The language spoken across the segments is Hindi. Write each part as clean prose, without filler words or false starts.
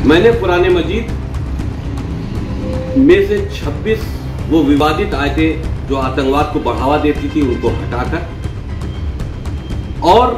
मैंने कुरान मजीद में से 26 वो विवादित आयतें जो आतंकवाद को बढ़ावा देती थी उनको हटाकर, और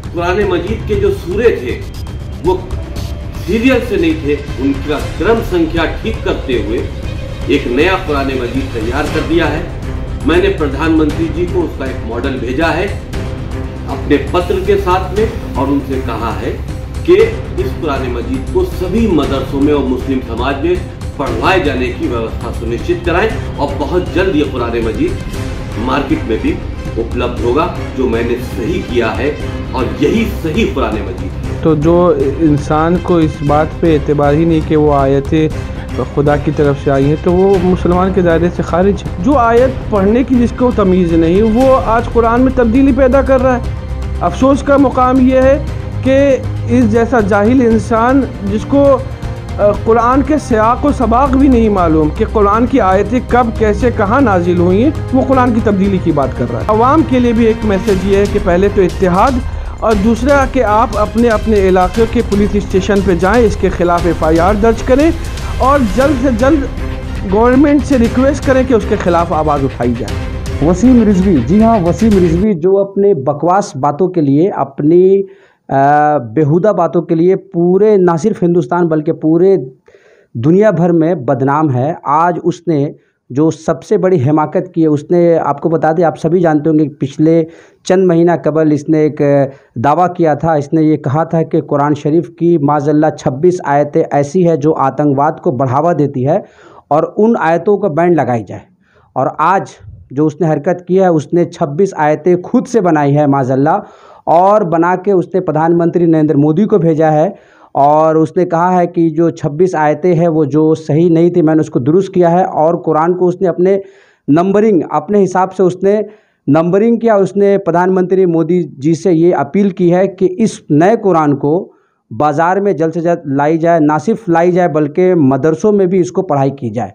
कुरान मजीद के जो सूरे थे वो सीरियल से नहीं थे, उनका क्रम संख्या ठीक करते हुए एक नया कुरान मजीद तैयार कर दिया है। मैंने प्रधानमंत्री जी को उसका एक मॉडल भेजा है अपने पत्र के साथ में, और उनसे कहा है कि इस कुरान मजीद को सभी मदरसों में और मुस्लिम समाज में पढ़वाए जाने की व्यवस्था सुनिश्चित कराएं, और बहुत जल्द ये कुरान मजीद मार्केट में भी उपलब्ध होगा, जो मैंने सही किया है और यही सही कुरान मजीद है। तो जो इंसान को इस बात पे एतबार ही नहीं कि वो आयतें खुदा की तरफ से आई हैं, तो वो मुसलमान के दायरे से खारिज है। जो आयत पढ़ने की जिसको तमीज़ नहीं, वो आज कुरान में तब्दीली पैदा कर रहा है। अफसोस का मुकाम ये है कि इस जैसा जाहिल इंसान जिसको कुरान के सियाक़ व सबाक़ भी नहीं मालूम कि कुरान की आयतें कब कैसे कहाँ नाजिल हुई हैं, वो कुरान की तब्दीली की बात कर रहा है। अवाम के लिए भी एक मैसेज ये है कि पहले तो इत्तेहाद, और दूसरा कि आप अपने अपने इलाके के पुलिस स्टेशन पे जाएं, इसके ख़िलाफ़ FIR दर्ज करें, और जल्द से जल्द गवर्नमेंट से रिक्वेस्ट करें कि उसके ख़िलाफ़ आवाज़ उठाई जाए। वसीम रिजवी, जी हाँ, वसीम रिजवी जो अपने बकवास बातों के लिए, अपनी बेहुदा बातों के लिए पूरे ना सिर्फ हिंदुस्तान बल्कि पूरे दुनिया भर में बदनाम है। आज उसने जो सबसे बड़ी हिमाकत की है, उसने, आपको बता दें, आप सभी जानते होंगे, पिछले चंद महीना कबल इसने एक दावा किया था। इसने ये कहा था कि कुरान शरीफ की माज़अल्लाह 26 आयतें ऐसी है जो आतंकवाद को बढ़ावा देती है और उन आयतों का बैन लगाई जाए। और आज जो उसने हरकत की है, उसने 26 आयतें खुद से बनाई है माज़अल्लाह, और बना के उसने प्रधानमंत्री नरेंद्र मोदी को भेजा है, और उसने कहा है कि जो 26 आयतें हैं वो जो सही नहीं थी, मैंने उसको दुरुस्त किया है। और कुरान को उसने अपने नंबरिंग, अपने हिसाब से उसने नंबरिंग किया। उसने प्रधानमंत्री मोदी जी से ये अपील की है कि इस नए कुरान को बाज़ार में जल्द से जल्द लाई जाए, ना सिर्फ लाई जाए बल्कि मदरसों में भी इसको पढ़ाई की जाए।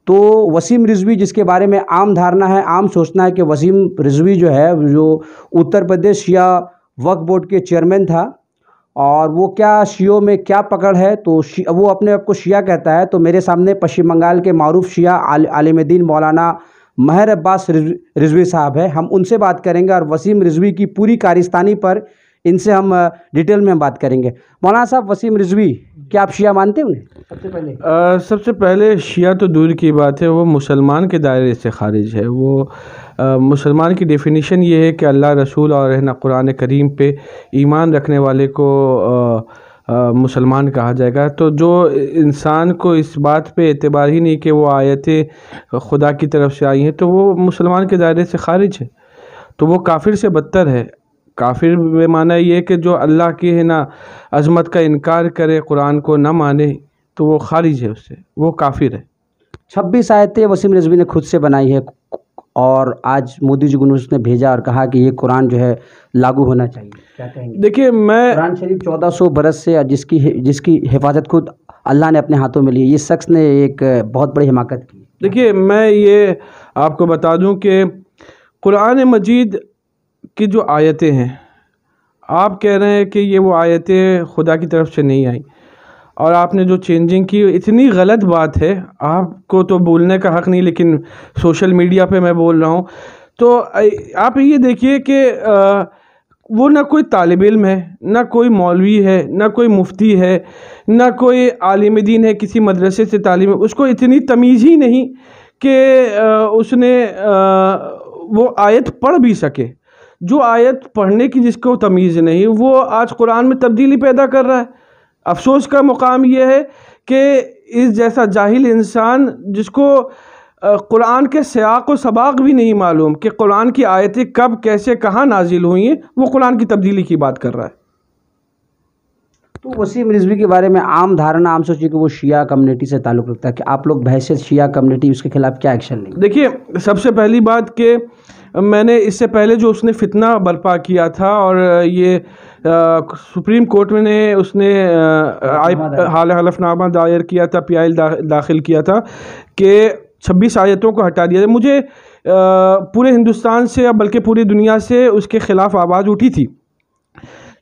तो वसीम रिजवी, जिसके बारे में आम धारणा है, आम सोचना है कि वसीम रिजवी जो है, जो उत्तर प्रदेश शिया वक्फ बोर्ड के चेयरमैन था, और वो क्या शियों में क्या पकड़ है, तो वो अपने आप को शिया कहता है। तो मेरे सामने पश्चिम बंगाल के मारूफ शिया आलिम दीन मौलाना महर अब्बास रिजवी साहब है। हम उनसे बात करेंगे और वसीम रिजवी की पूरी कारिस्तानी पर इनसे हम डिटेल में बात करेंगे। मौलाना साहब, वसीम रिजवी, क्या आप शिया मानते हैं उन्हें? सबसे पहले शिया तो दूर की बात है, वो मुसलमान के दायरे से खारिज है। वो मुसलमान की डेफिनेशन ये है कि अल्लाह रसूल और है ना कुरान करीम पे ईमान रखने वाले को मुसलमान कहा जाएगा। तो जो इंसान को इस बात पे एतबार ही नहीं कि वो आयतें खुदा की तरफ से आई हैं, तो वो मुसलमान के दायरे से खारिज है। तो वो काफिर से बदतर है। काफिर में माना ये कि जो अल्लाह की है ना अज़मत का इनकार करे, कुरान को ना माने, तो वो खारिज है, उससे वो काफिर है। 26 आयतें वसीम रिजवी ने खुद से बनाई है, और आज मोदी जी को उसने भेजा और कहा कि ये कुरान जो है लागू होना चाहिए। क्या कहेंगे? देखिए, मैं कुरान शरीफ 1400 बरस से जिसकी हिफाजत खुद अल्लाह ने अपने हाथों में ली, इस शख्स ने एक बहुत बड़ी हिमाकत की। देखिए, मैं ये आपको बता दूं कि कुरान मजीद की जो आयतें हैं, आप कह रहे हैं कि ये वो आयतें खुदा की तरफ से नहीं आई, और आपने जो चेंजिंग की, इतनी गलत बात है। आपको तो बोलने का हक़ नहीं, लेकिन सोशल मीडिया पे मैं बोल रहा हूँ। तो आप ये देखिए कि वो ना कोई तालिब इल्म है, ना कोई मौलवी है, ना कोई मुफ्ती है, ना कोई आलिम दीन है किसी मदरसे से तालीम, उसको इतनी तमीज़ ही नहीं कि उसने वो आयत पढ़ भी सके। जो आयत पढ़ने की जिसको तमीज़ नहीं, वो आज कुरान में तब्दीली पैदा कर रहा है। अफसोस का मुकाम यह है कि इस जैसा जाहिल इंसान जिसको कुरान के सियाक़ व सबाक़ भी नहीं मालूम कि कुरान की आयतें कब कैसे कहाँ नाजिल हुई हैं, वो कुरान की तब्दीली की बात कर रहा है। तो वसीम रिजवी के बारे में आम धारणा, आम सोचिए कि वो शिया कम्युनिटी से ताल्लुक़ रखता है, कि आप लोग बहैसियत शिया कम्युनिटी उसके खिलाफ़ क्या एक्शन लेंगे? देखिए, सबसे पहली बात कि मैंने इससे पहले जो उसने फितना बर्पा किया था, और ये सुप्रीम कोर्ट में उसने हलफनामा दायर किया था, PIL दाखिल किया था कि 26 आयतों को हटा दिया। मुझे पूरे हिंदुस्तान से, बल्कि पूरी दुनिया से उसके ख़िलाफ़ आवाज़ उठी थी,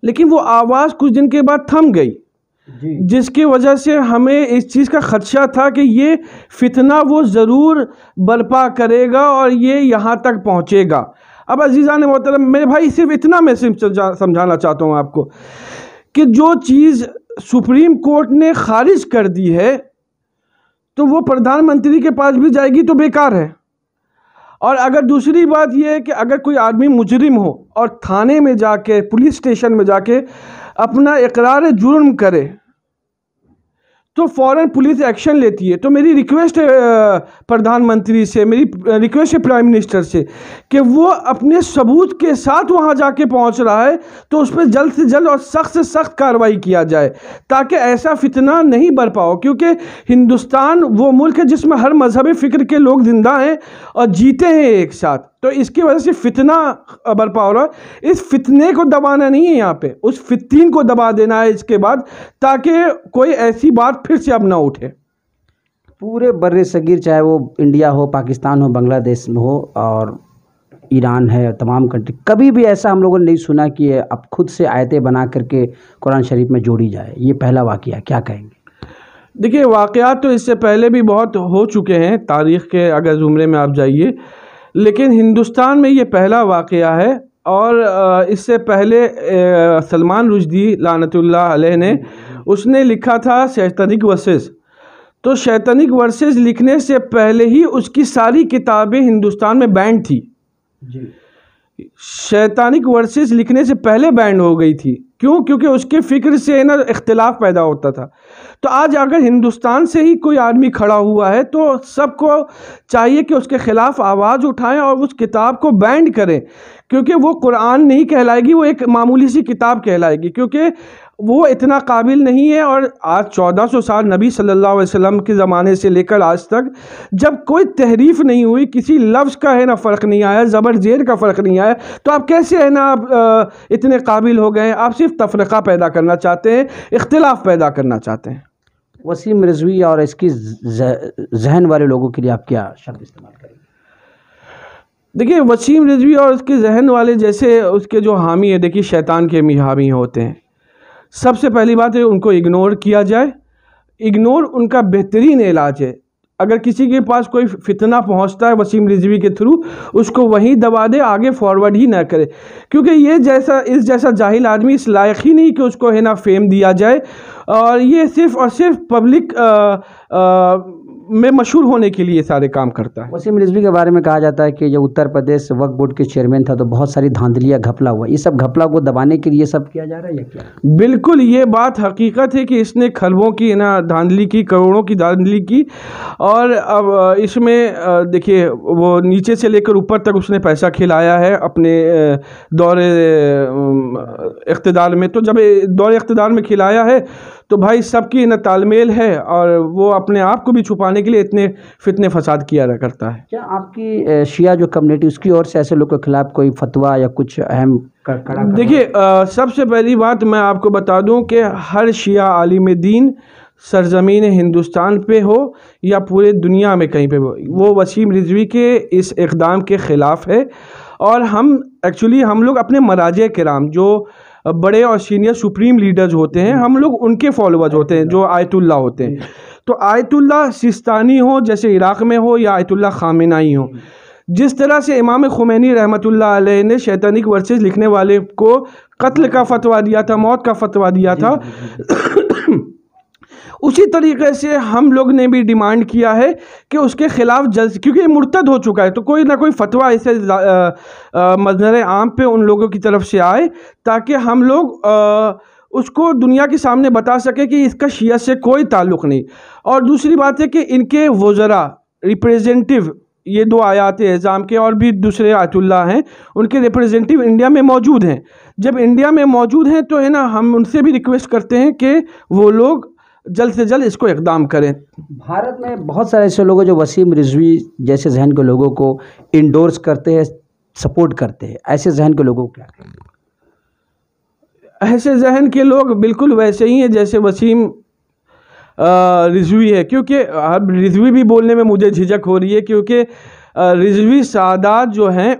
लेकिन वो आवाज़ कुछ दिन के बाद थम गई। जिसकी वजह से हमें इस चीज़ का खदशा था कि ये फितना वो ज़रूर बर्पा करेगा और ये यहाँ तक पहुँचेगा। अब अजीज़ान मोहतरम, मेरे भाई सिर्फ इतना मैं समझाना चाहता हूँ आपको कि जो चीज़ सुप्रीम कोर्ट ने खारिज कर दी है तो वो प्रधानमंत्री के पास भी जाएगी तो बेकार है। और अगर दूसरी बात यह है कि अगर कोई आदमी मुजरिम हो और थाने में जाके, पुलिस स्टेशन में जाके अपना इकरार जुर्म करे तो फ़ौरन पुलिस एक्शन लेती है। तो मेरी रिक्वेस्ट है प्रधानमंत्री से, मेरी रिक्वेस्ट है प्राइम मिनिस्टर से कि वो अपने सबूत के साथ वहाँ जाके पहुँच रहा है तो उस पर जल्द से जल्द और सख्त से सख्त कार्रवाई किया जाए ताकि ऐसा फितना नहीं बरपा हो। क्योंकि हिंदुस्तान वो मुल्क है जिसमें हर मजहबी फ़िक्र के लोग ज़िंदा हैं और जीते हैं एक साथ, तो इसकी वजह से फितना बरपा हो रहा है। इस फितने को दबाना नहीं है यहाँ पे, उस फितीन को दबा देना है इसके बाद, ताकि कोई ऐसी बात फिर से अब ना उठे। पूरे बर्रे सगीर, चाहे वो इंडिया हो, पाकिस्तान हो, बांग्लादेश में हो और ईरान है, तमाम कंट्री, कभी भी ऐसा हम लोगों ने नहीं सुना कि अब खुद से आयतें बना करके कुरान शरीफ में जोड़ी जाए। ये पहला वाक़या, क्या कहेंगे? देखिए, वाक़यात तो इससे पहले भी बहुत हो चुके हैं तारीख़ के अगर ज़ुमरे में आप जाइए, लेकिन हिंदुस्तान में ये पहला वाक़या है। और इससे पहले सलमान रुश्दी लानतुल्लाह अलैह ने उसने लिखा था शैतानिक वर्सेस। तो शैतानिक वर्सेस लिखने से पहले ही उसकी सारी किताबें हिंदुस्तान में बैन थी जी। शैतानिक वर्सेस लिखने से पहले बैन हो गई थी। क्यों? क्योंकि उसके फ़िक्र से ना इख्तिलाफ पैदा होता था। तो आज अगर हिंदुस्तान से ही कोई आदमी खड़ा हुआ है तो सबको चाहिए कि उसके ख़िलाफ़ आवाज़ उठाएं और उस किताब को बैन करें, क्योंकि वो कुरान नहीं कहलाएगी, वो एक मामूली सी किताब कहलाएगी, क्योंकि वो इतना काबिल नहीं है। और आज 1400 साल नबी सल्लल्लाहु अलैहि वसल्लम के ज़माने से लेकर आज तक जब कोई तहरीफ़ नहीं हुई, किसी लफ्ज़ का है ना फ़र्क नहीं आया, ज़बर ज़ेर का फ़र्क नहीं आया, तो आप कैसे है ना आप इतने काबिल हो गए? आप सिर्फ तफ़रीक़ा पैदा करना चाहते हैं, इख्तिलाफ़ पैदा करना चाहते हैं। वसीम रिज़वी और इसकी जहन वाले लोगों के लिए आप क्या शब्द इस्तेमाल करेंगे? देखिए, वसीम रिज़वी और उसके जहन वाले जैसे उसके जो हामी है, देखिए शैतान के हामी होते हैं। सबसे पहली बात है उनको इग्नोर किया जाए। इग्नोर उनका बेहतरीन इलाज है। अगर किसी के पास कोई फितना पहुंचता है वसीम रिज़वी के थ्रू, उसको वहीं दबा दे, आगे फॉरवर्ड ही ना करे, क्योंकि इस जैसा जाहिल आदमी इस लायक ही नहीं कि उसको है ना फेम दिया जाए। और ये सिर्फ़ और सिर्फ पब्लिक में मशहूर होने के लिए सारे काम करता है। वसीम रिज़वी के बारे में कहा जाता है कि जब उत्तर प्रदेश वक्फ बोर्ड के चेयरमैन था तो बहुत सारी धांधलियाँ घपला हुआ। ये सब घपला को दबाने के लिए सब किया जा रहा है या क्या? बिल्कुल, ये बात हकीकत है कि इसने खरबों की ना धांधली की, करोड़ों की धांधली की। और अब इसमें देखिए, वो नीचे से लेकर ऊपर तक उसने पैसा खिलाया है अपने दौरे इख्तिदार में। तो जब दौरे इख्तिदार में खिलाया है तो भाई सबकी ना तालमेल है, और वो अपने आप को भी छुपाने के लिए इतने फितने फसाद किया करता है। क्या आपकी शिया जो कम्युनिटी, उसकी ओर से ऐसे लोगों के खिलाफ कोई फतवा या कुछ अहम कड़ा? देखिए, सबसे पहली बात मैं आपको बता दूं कि हर शिया आलिम दीन सरजमीन हिंदुस्तान पे हो या पूरे दुनिया में कहीं पे हो, वो वसीम रिज़वी के इस इक़दाम के ख़िलाफ़ है। और हम लोग अपने मराजे किराम, जो बड़े और सीनियर सुप्रीम लीडर्स होते हैं, हम लोग उनके फॉलोअर्स होते हैं, जो आयतुल्लाह होते हैं। तो आयतुल्लाह सिस्तानी हो जैसे इराक़ में हो, या आयतुल्लाह ख़ामेनी हो, जिस तरह से इमाम खुमैनी रहमतुल्लाह अलैह ने शैतानिक वर्सेस लिखने वाले को कत्ल का फतवा दिया था, मौत का फतवा दिया था, उसी तरीके से हम लोग ने भी डिमांड किया है कि उसके ख़िलाफ़ जल्द, क्योंकि ये मुर्तद हो चुका है, तो कोई ना कोई फतवा ऐसे मंज़र आम पे उन लोगों की तरफ से आए ताकि हम लोग उसको दुनिया के सामने बता सके कि इसका शिया से कोई ताल्लुक़ नहीं। और दूसरी बात है कि इनके वज़रा रिप्रेजेंटेटिव, ये 2 आयात एज़ाम के और भी दूसरे आयतुल्लाह हैं, उनके रिप्रेजेंटेटिव इंडिया में मौजूद हैं। जब इंडिया में मौजूद हैं तो है ना, हम उनसे भी रिक्वेस्ट करते हैं कि वो लोग जल्द से जल्द इसको इक़दाम करें। भारत में बहुत सारे ऐसे लोग हैं जो वसीम रिज़वी जैसे जहन के लोगों को इंडोर्स करते हैं, सपोर्ट करते हैं। ऐसे जहन के लोगों को क्या कहेंगे? ऐसे जहन के लोग बिल्कुल वैसे ही हैं जैसे वसीम रिज़वी है। क्योंकि अब रिज़वी भी बोलने में मुझे झिझक हो रही है, क्योंकि रिज़वी सादात जो हैं,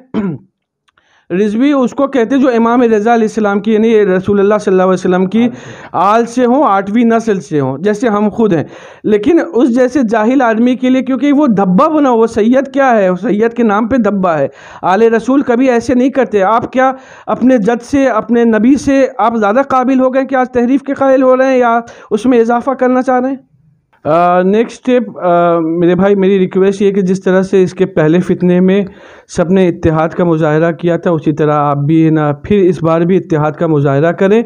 रिजवी उसको कहते जो इमाम रज़ा अलैहिस्सलाम की यानी रसूलुल्लाह सल्लल्लाहु अलैहि वसल्लम की आल से हों, 8वीं नस्ल से हों, जैसे हम खुद हैं। लेकिन उस जैसे जाहिल आदमी के लिए, क्योंकि वो धब्बा बना, वो सैयद क्या है, वो सैयद के नाम पे धब्बा है। आले रसूल कभी ऐसे नहीं करते। आप क्या अपने जद से, अपने नबी से आप ज़्यादा काबिल हो गए कि आज तहरीफ के कायल हो रहे हैं या उसमें इजाफा करना चाह रहे हैं? नेक्स्ट स्टेप मेरे भाई, मेरी रिक्वेस्ट ये कि जिस तरह से इसके पहले फितने में सब ने इत्तेहाद का मुजाहरा किया था, उसी तरह आप भी ना फिर इस बार भी इत्तेहाद का मुजाहरा करें।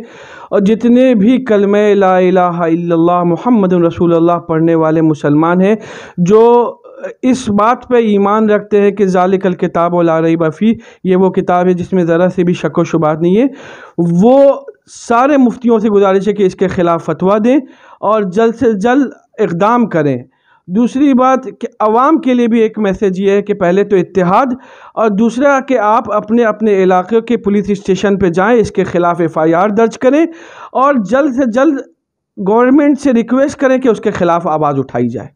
और जितने भी कलमे ला इलाहा इल्लल्लाह मुहम्मदुर रसूलुल्लाह पढ़ने वाले मुसलमान हैं, जो इस बात पे ईमान रखते हैं कि ज़ालिकल किताब व ला रैब फीह, ये वो किताब है जिसमें ज़रा से भी शक व शुबात नहीं है, वो सारे मुफ्तियों से गुजारिश है कि इसके ख़िलाफ़ फतवा दें और जल्द से जल्द इक़दाम करें। दूसरी बात कि अवाम के लिए भी एक मैसेज ये है कि पहले तो इत्तेहाद, और दूसरा कि आप अपने अपने इलाके के पुलिस स्टेशन पे जाएं, इसके ख़िलाफ़ FIR दर्ज करें और जल्द से जल्द गवर्नमेंट से रिक्वेस्ट करें कि उसके ख़िलाफ़ आवाज़ उठाई जाए।